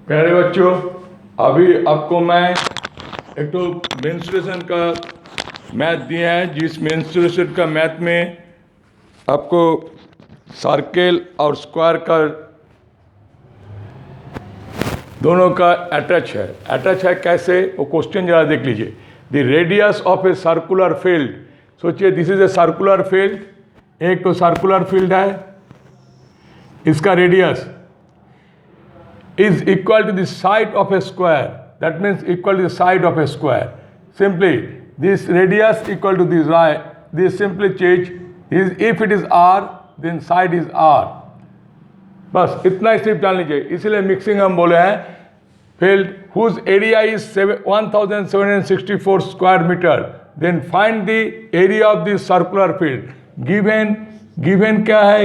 प्यारे बच्चों, अभी आपको मैं एक तो मेंस्ट्रुएशन का मैथ दिया है, जिस मेंस्ट्रुएशन का मैथ में आपको सर्कल और स्क्वायर का दोनों का अटैच है। अटैच है कैसे, वो क्वेश्चन जरा देख लीजिए। The radius of a circular field, सोचिए this is a circular field, एक तो सर्कुलर फील्ड है, इसका radius is equal to the side of a square. That means equal to the side of a square. Simply, this radius equal to this right. This simply change is if it is r, then side is r. बस इतना step जान लीजिए। इसलिए mixing हम बोले हैं field whose area is 1764 square meter. Then find the area of the circular field. Given क्या है?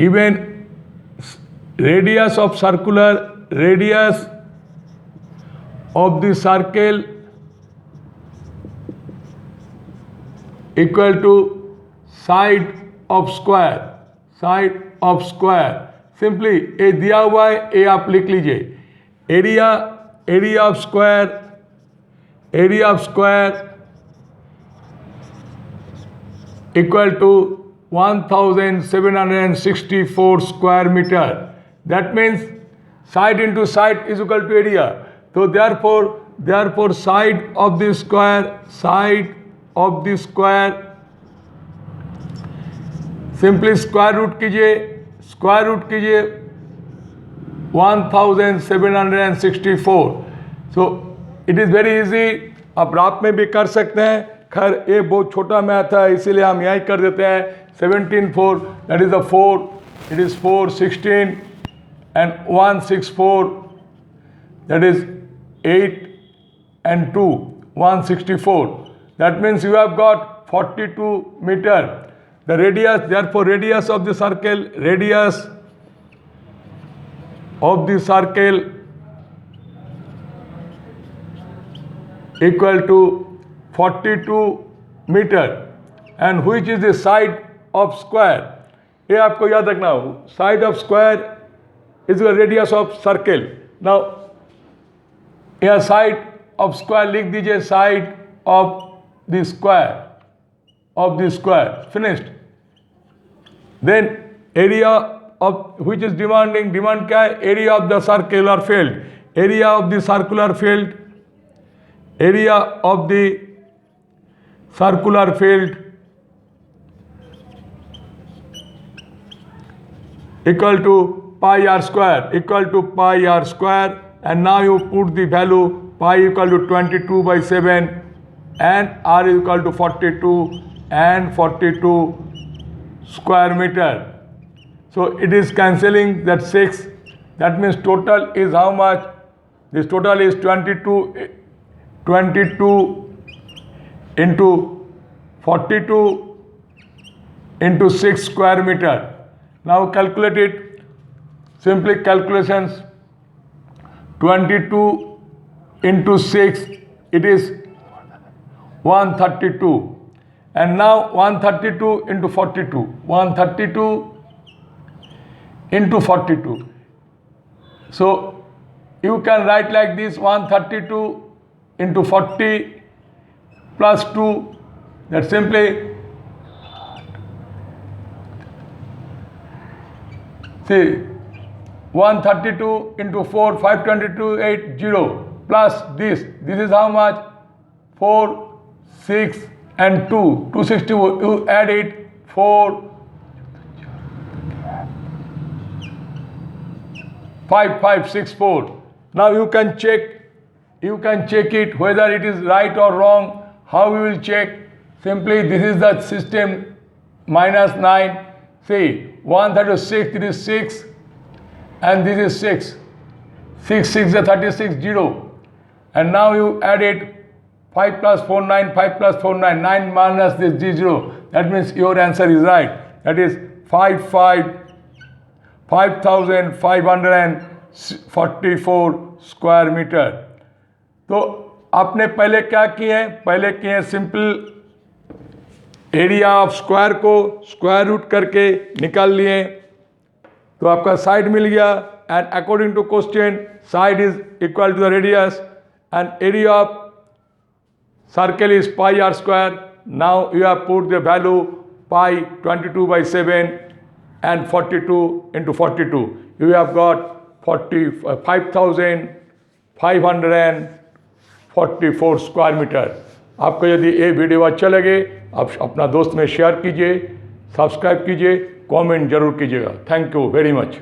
Given radius of the circle equal to side of square. Simply ए दिया हुआ है, ए आप लिख लीजिए। area of square equal to 1764 square meter. That means side into side is equal to area. So therefore side of the square, simply square root कीजिए 1764. So it is very easy, आप रात में भी कर सकते हैं। खैर ये बहुत छोटा मैथ है, इसीलिए हम यहीं कर देते हैं। 17 4, that is the 4, it is 4 16 and 164, that is 8 and 2 164. That means you have got 42 meter. The radius, therefore radius of the circle equal to 42 meter. And which is the side of square? ये आपको याद रखना हो, side of square is the radius of circle. Now यहाँ side of square लिख दीजिए, side of the square. Finished. Then area of which is demand क्या है? Area of the circular field equal to pi r square, and now you put the value pi equal to 22/7 and r is equal to 42 and 42 square meter. So it is cancelling that 6. That means total is how much? This total is 22 into 42 into 6 square meter. Now calculate it. Simply calculations. 22 into 6, it is 132. And now 132 into 42. 132 into 42. So you can write like this: 132 into 40 plus 2. That simply see 132 into 4, 522, 80 plus this is how much? 4, 6 and 2, 264. You add it, 4, 5, 5, 6, 4. Now you can check it whether it is right or wrong. How you will check? Simply this is the system, -9. See, 136, it is 6 and this is 6. 6 is 36, 0. And now you add it, 5 plus 4, 9, 5 plus 4, 9, 9 minus this 0. That means your answer is right. That is 5,544 square meter. तो आपने पहले क्या किए हैं? Simple area of square को square root करके निकाल लिए, तो आपका साइड मिल गया and according to question side is equal to the radius and area of circle is pi r square. Now you have put the value pi 22/7 and 42 into 42. You have got 5,544 square metre. आपको यदि ये video अच्छा लगे आप अपना दोस्त में share कीजिए, सब्सक्राइब कीजिए, कमेंट जरूर कीजिएगा। Thank you very much.